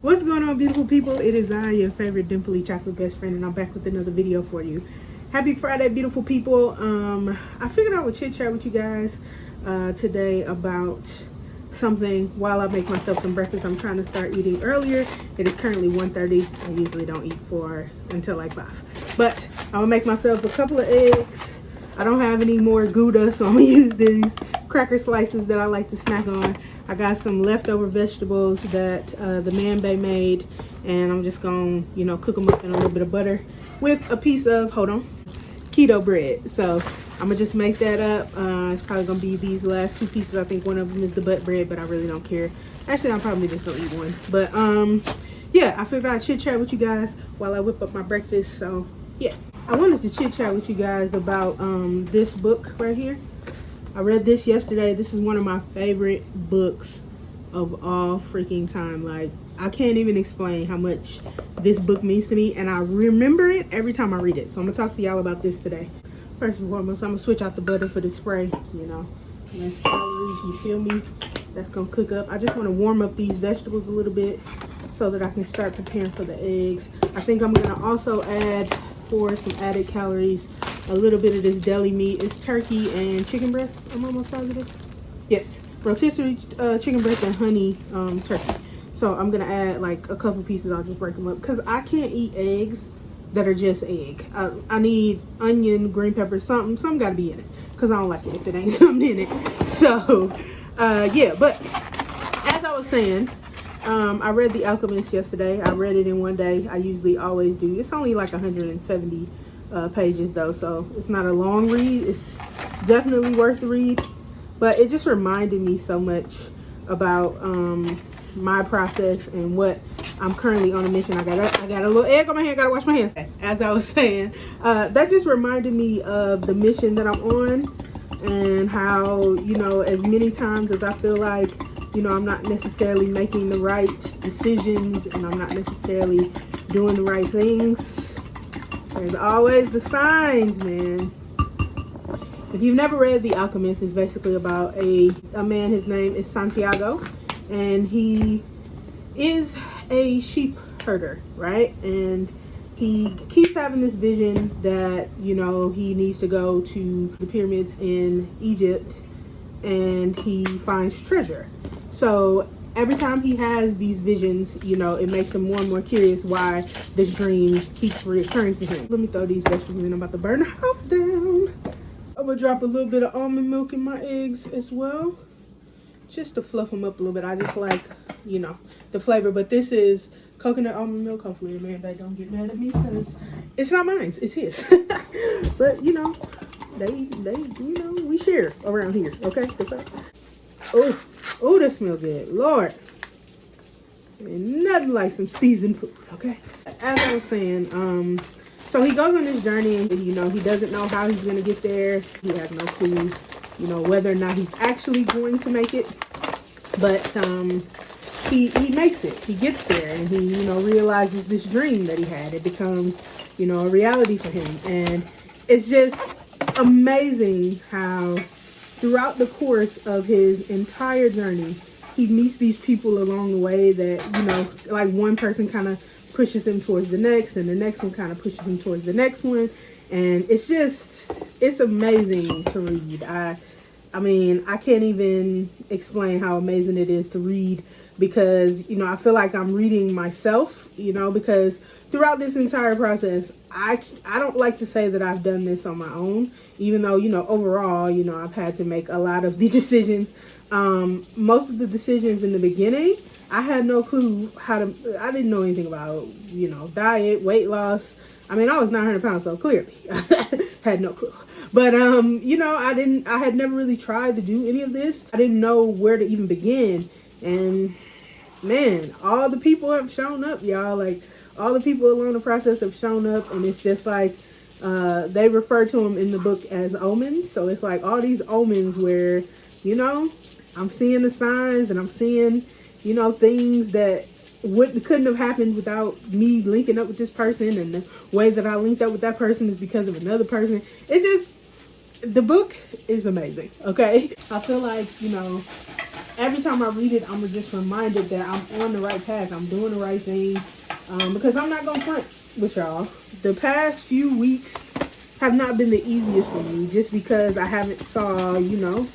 What's going on, beautiful people? It is I, your favorite dimply chocolate best friend, and I'm back with another video for you. Happy Friday, beautiful people. I figured I would chit chat with you guys today about something while I make myself some breakfast. I'm trying to start eating earlier. It is currently 1:30. I usually don't eat until like 5, but I'm gonna make myself a couple of eggs. I don't have any more Gouda, so I'm gonna use these cracker slices that I like to snack on. I got some leftover vegetables that the man bae made, and I'm just gonna, cook them up in a little bit of butter with a piece of, keto bread. So I'm gonna just make that up. It's probably gonna be these last two pieces. I think one of them is the butt bread, but I really don't care. Actually, I'm probably just gonna eat one. But yeah, I figured I'd chit chat with you guys while I whip up my breakfast. So yeah, I wanted to chit chat with you guys about this book right here. I read this yesterday. This is one of my favorite books of all freaking time. Like, I can't even explain how much this book means to me, and I remember it every time I read it. So I'm gonna talk to y'all about this today. First and foremost, I'm gonna switch out the butter for the spray. Less calories, you feel me? That's gonna cook up. I just want to warm up these vegetables a little bit so that I can start preparing for the eggs. I think I'm gonna also add, for some added calories, a little bit of this deli meat. It's turkey and chicken breast, I'm almost positive. Yes, rotisserie chicken breast and honey turkey. So I'm gonna add like a couple pieces. I'll just break them up because I can't eat eggs that are just egg. I need onion, green pepper, something gotta be in it, because I don't like it if it ain't something in it. So yeah, but as I was saying, I read The Alchemist yesterday. I read it in one day. I usually always do. It's only like 170 pages though, so it's not a long read. It's definitely worth the read, but it just reminded me so much about my process and what I'm currently on a mission. I got a little egg on my hand. Gotta wash my hands. As I was saying, that just reminded me of the mission that I'm on, and how, as many times as I feel like, I'm not necessarily making the right decisions and I'm not necessarily doing the right things, there's always the signs, man. If you've never read The Alchemist, it's basically about a man. His name is Santiago, and he is a sheep herder, right? And he keeps having this vision that, he needs to go to the pyramids in Egypt and he finds treasure. So every time he has these visions, it makes him more and more curious why this dream keeps reoccurring to him. Let me throw these vegetables in. I'm about to burn the house down. I'm gonna drop a little bit of almond milk in my eggs as well, just to fluff them up a little bit. I just like, the flavor. But this is coconut almond milk. Hopefully the man don't get mad at me, because it's not mine, it's his. But they we share around here, okay? Oh, that smells good. Lord. Ain't nothing like some seasoned food, okay? As I was saying, so he goes on this journey, and, he doesn't know how he's going to get there. He has no clue, whether or not he's actually going to make it. But he makes it. He gets there, and he, realizes this dream that he had. It becomes, a reality for him. And it's just amazing how throughout the course of his entire journey, he meets these people along the way that, like one person kind of pushes him towards the next, and the next one kind of pushes him towards the next one. And it's amazing to read. I mean, I can't even explain how amazing it is to read, because, I feel like I'm reading myself, because throughout this entire process, I don't like to say that I've done this on my own, even though, overall, I've had to make a lot of the decisions. Most of the decisions in the beginning, I had no clue I didn't know anything about, diet, weight loss. I mean, I was 900 pounds, so clearly I had no clue. But, I had never really tried to do any of this. I didn't know where to even begin. And man, all the people have shown up, y'all. Like, all the people along the process have shown up, and it's just like, they refer to them in the book as omens. So it's like all these omens where, I'm seeing the signs, and I'm seeing, things that couldn't have happened without me linking up with this person, and the way that I linked up with that person is because of another person. It's just, the book is amazing, okay? I feel like, every time I read it, I'm just reminded that I'm on the right path. I'm doing the right thing. Because I'm not gonna front with y'all. The past few weeks have not been the easiest for me, just because I haven't saw, you know,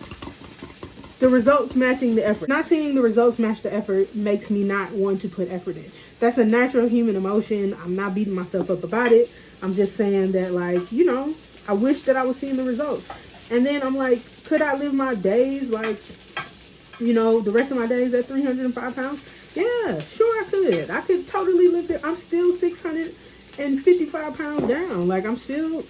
the results matching the effort. Not seeing the results match the effort makes me not want to put effort in. That's a natural human emotion. I'm not beating myself up about it. I'm just saying that, like, you know, I wish that I was seeing the results. And then I'm like, could I live my days, like, you know, the rest of my days at 305 pounds? Yeah, sure I could. I could totally live there. I'm still 655 pounds down. Like, I'm still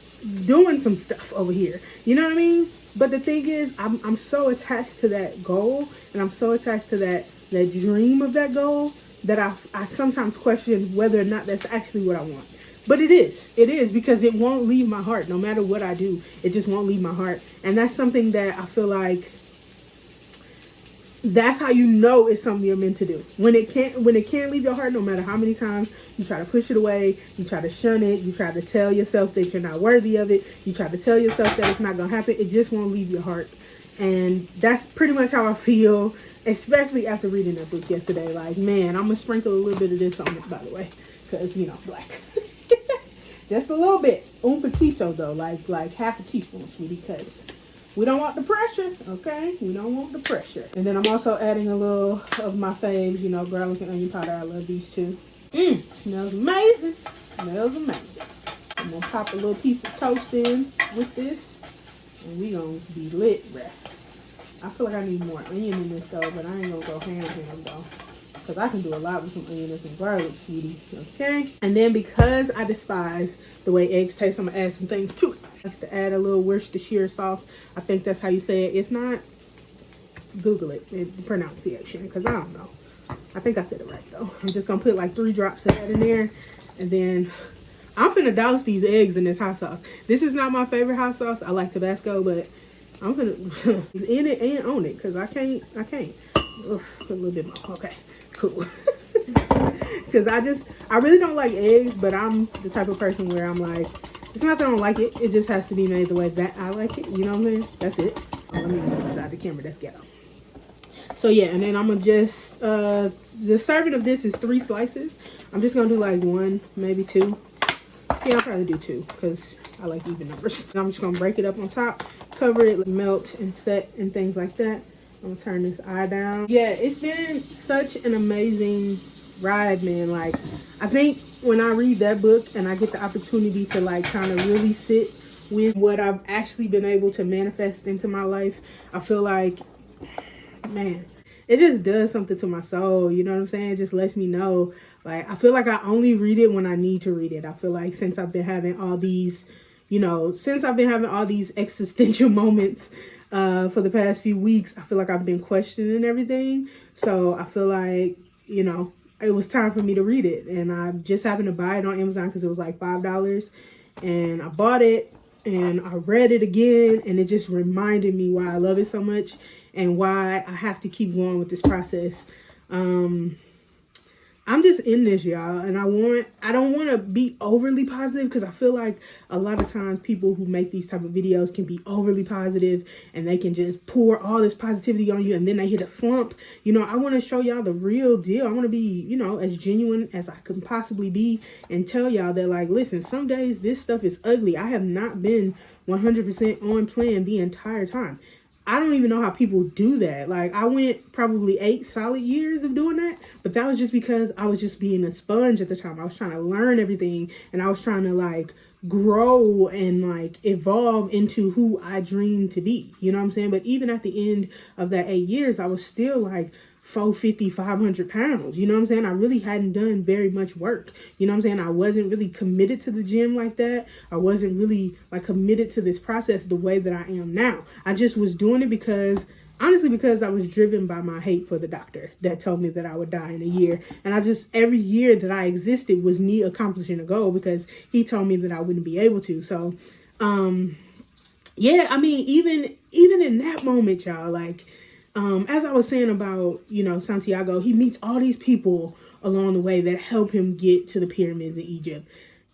doing some stuff over here. You know what I mean? But the thing is, I'm so attached to that goal, and I'm so attached to that dream of that goal, that I sometimes question whether or not that's actually what I want. But it is, because it won't leave my heart. No matter what I do, it just won't leave my heart. And that's something that I feel like, that's how you know it's something you're meant to do. When it can't leave your heart, no matter how many times you try to push it away, you try to shun it, you try to tell yourself that you're not worthy of it, you try to tell yourself that it's not gonna happen, it just won't leave your heart. And that's pretty much how I feel, especially after reading that book yesterday. Like, man, I'm gonna sprinkle a little bit of this on it, by the way, because, you know, black. Just a little bit. Un poquito, though, like half a teaspoon, sweetie, because we don't want the pressure, okay? We don't want the pressure. And then I'm also adding a little of my faves, you know, garlic and onion powder. I love these too. Smells amazing. Smells amazing. I'm gonna pop a little piece of toast in with this, and we gonna be lit, bruh. I feel like I need more onion in this though, but I ain't gonna go ham though, because I can do a lot with some onion and some garlic, sweetie. Okay? And then, because I despise the way eggs taste, I'm gonna add some things to it. I like to add a little Worcestershire sauce. I think that's how you say it. If not, Google it, the pronunciation, because I don't know. I think I said it right though. I'm just gonna put like 3 drops of that in there, and then I'm finna douse these eggs in this hot sauce. This is not my favorite hot sauce. I like Tabasco, but I'm finna in it and on it, because I can't. Ugh, put a little bit more. Okay, cool. Because I really don't like eggs, but I'm the type of person where I'm like, it's not that I don't like it, it just has to be made the way that I like it. You know what I'm saying? That's it. Oh, let me get inside the camera. That's ghetto. So yeah, and then I'm gonna just the serving of this is 3 slices. I'm just gonna do like 1, maybe 2. Yeah, I'll probably do 2, because I like even numbers. And I'm just gonna break it up on top, cover it, melt and set and things like that. I'm gonna turn this eye down. Yeah, it's been such an amazing ride, man. Like, I think when I read that book and I get the opportunity to like kind of really sit with what I've actually been able to manifest into my life, I feel like, man, it just does something to my soul. You know what I'm saying? It just lets me know, like, I feel like I only read it when I need to read it. I feel like since I've been having all these, you know, existential moments for the past few weeks, I feel like I've been questioning everything. So I feel like, you know, it was time for me to read it. And I just happened to buy it on Amazon because it was like $5. And I bought it and I read it again, and it just reminded me why I love it so much and why I have to keep going with this process. I'm just in this, y'all, and I don't want to be overly positive, because I feel like a lot of times people who make these type of videos can be overly positive, and they can just pour all this positivity on you, and then they hit a slump. You know, I want to show y'all the real deal. I want to be, you know, as genuine as I can possibly be, and tell y'all that, like, listen, some days this stuff is ugly. I have not been 100% on plan the entire time. I don't even know how people do that. Like, I went probably 8 solid years of doing that, but that was just because I was just being a sponge at the time. I was trying to learn everything, and I was trying to like grow and like evolve into who I dreamed to be. You know what I'm saying? But even at the end of that 8 years, I was still like 450, 500 pounds. You know what I'm saying? I really hadn't done very much work. You know what I'm saying? I wasn't really committed to the gym like that. I wasn't really like committed to this process the way that I am now. I just was doing it because, honestly, because I was driven by my hate for the doctor that told me that I would die in a year. And I just, every year that I existed was me accomplishing a goal, because he told me that I wouldn't be able to. So, yeah, I mean, even in that moment, y'all, like, as I was saying about, you know, Santiago, he meets all these people along the way that help him get to the pyramids in Egypt.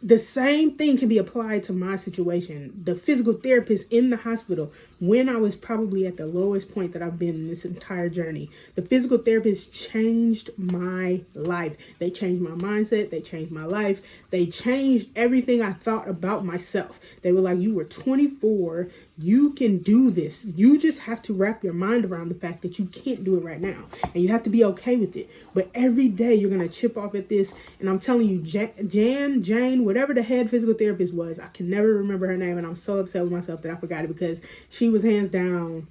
the same thing can be applied to my situation. The physical therapist in the hospital, when I was probably at the lowest point that I've been in this entire journey, the physical therapist changed my life. They changed my mindset. They changed my life. They changed everything I thought about myself. They were like, you were 24. You can do this. You just have to wrap your mind around the fact that you can't do it right now. And you have to be okay with it. But every day you're going to chip off at this. And I'm telling you, Jane, whatever the head physical therapist was, I can never remember her name. And I'm so upset with myself that I forgot it, because she was hands down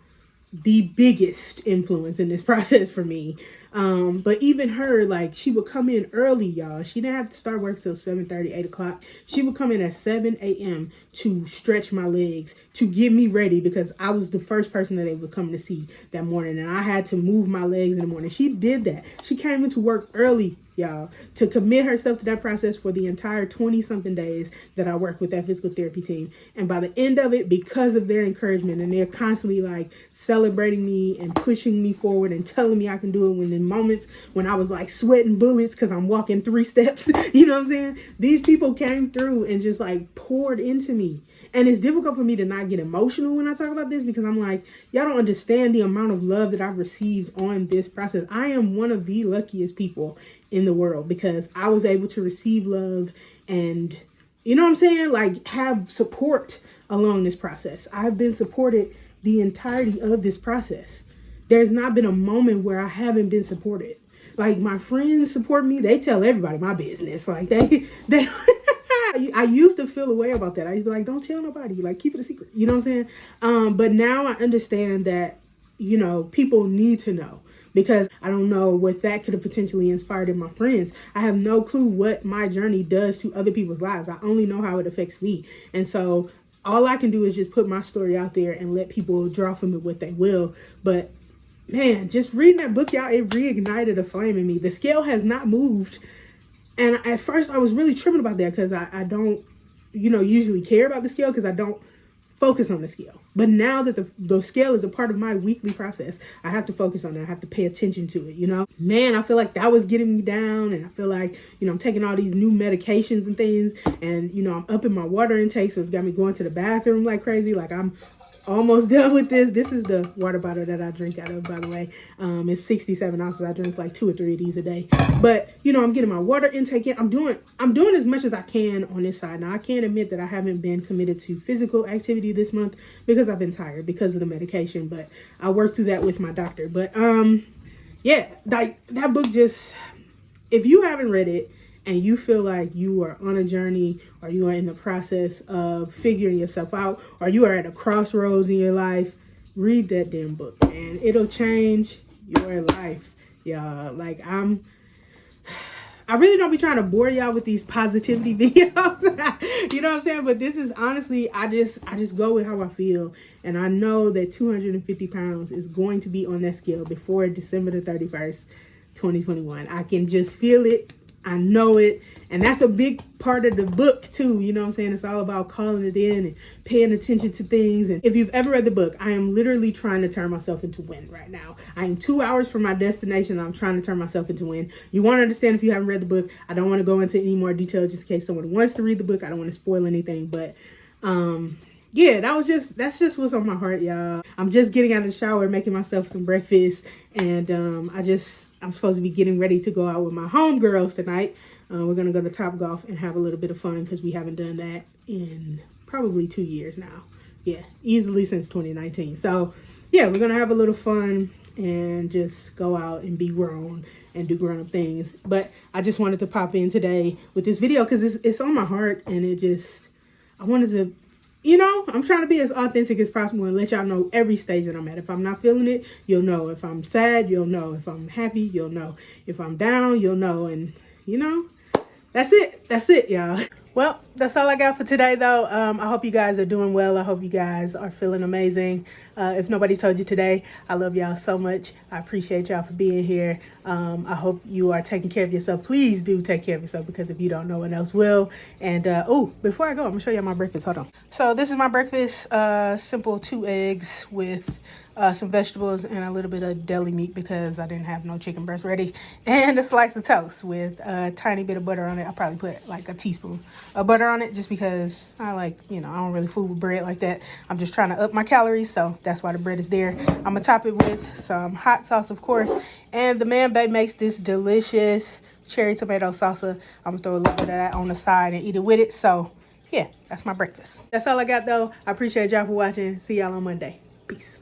the biggest influence in this process for me. But even her, like, she would come in early, y'all. She didn't have to start work till 7:30, 8 o'clock. She would come in at 7 a.m. to stretch my legs, to get me ready, because I was the first person that they would come to see that morning, and I had to move my legs in the morning. She did that. She came into work early, y'all, to commit herself to that process for the entire 20-something days that I worked with that physical therapy team. And by the end of it, because of their encouragement, and they're constantly like celebrating me and pushing me forward and telling me I can do it, when in moments when I was like sweating bullets because I'm walking 3 steps, you know what I'm saying? These people came through and just like poured into me. And it's difficult for me to not get emotional when I talk about this, because I'm like, y'all don't understand the amount of love that I've received on this process. I am one of the luckiest people in the world, because I was able to receive love and, you know what I'm saying, like, have support along this process. I've been supported the entirety of this process. There's not been a moment where I haven't been supported. Like, my friends support me. They tell everybody my business. Like, they I used to feel a way about that. I used to be like, don't tell nobody, like, keep it a secret. You know what I'm saying? But now I understand that, you know, people need to know, because I don't know what that could have potentially inspired in my friends. I have no clue what my journey does to other people's lives. I only know how it affects me. And so all I can do is just put my story out there and let people draw from it what they will. But man, just reading that book, y'all, it reignited a flame in me. The scale has not moved. And at first I was really tripping about that, because I don't, you know, usually care about the scale, because I don't focus on the scale. But now that the scale is a part of my weekly process, I have to focus on it. I have to pay attention to it, you know? Man, I feel like that was getting me down. And I feel like, you know, I'm taking all these new medications and things. And, you know, I'm upping my water intake. So it's got me going to the bathroom like crazy. Like, I'm almost done with this. This is the water bottle that I drink out of, by the way. It's 67 ounces. I drink like 2 or 3 of these a day. But, you know, I'm getting my water intake in. I'm doing as much as I can on this side. Now, I can't admit that I haven't been committed to physical activity this month, because I've been tired because of the medication. But I worked through that with my doctor. But yeah, that book just, if you haven't read it, and you feel like you are on a journey, or you are in the process of figuring yourself out, or you are at a crossroads in your life, read that damn book, and it'll change your life, y'all. Like, I really don't be trying to bore y'all with these positivity videos. You know what I'm saying? But this is honestly, I just go with how I feel. And I know that 250 pounds is going to be on that scale before December the 31st, 2021. I can just feel it. I know it. And that's a big part of the book too. You know what I'm saying? It's all about calling it in and paying attention to things. And if you've ever read the book, I am literally trying to turn myself into Win right now. I am 2 hours from my destination. I'm trying to turn myself into Win. You want to understand, if you haven't read the book, I don't want to go into any more detail just in case someone wants to read the book. I don't want to spoil anything, but yeah, that's just what's on my heart, y'all. I'm just getting out of the shower, making myself some breakfast, and I'm supposed to be getting ready to go out with my homegirls tonight. We're gonna go to Topgolf and have a little bit of fun, because we haven't done that in probably 2 years now. Yeah, easily since 2019. So yeah, we're gonna have a little fun and just go out and be grown and do grown-up things. But I just wanted to pop in today with this video, because it's on my heart, and I wanted to, you know, I'm trying to be as authentic as possible and let y'all know every stage that I'm at. If I'm not feeling it, you'll know. If I'm sad, you'll know. If I'm happy, you'll know. If I'm down, you'll know. And, you know, that's it. That's it, y'all. Well, that's all I got for today, though. I hope you guys are doing well. I hope you guys are feeling amazing. If nobody told you today, I love y'all so much. I appreciate y'all for being here. I hope you are taking care of yourself. Please do take care of yourself, because if you don't, no one else will. And, before I go, I'm going to show y'all my breakfast. Hold on. So this is my breakfast. Simple 2 eggs with some vegetables and a little bit of deli meat, because I didn't have no chicken breast ready, and a slice of toast with a tiny bit of butter on it. I probably put like a teaspoon butter on it, just because I like, you know, I don't really fool with bread like that. I'm just trying to up my calories, so that's why the bread is there. I'm gonna top it with some hot sauce, of course, and the man bae makes this delicious cherry tomato salsa. I'm gonna throw a little bit of that on the side and eat it with it. So yeah, that's my breakfast. That's all I got though. I appreciate y'all for watching. See y'all on Monday. Peace.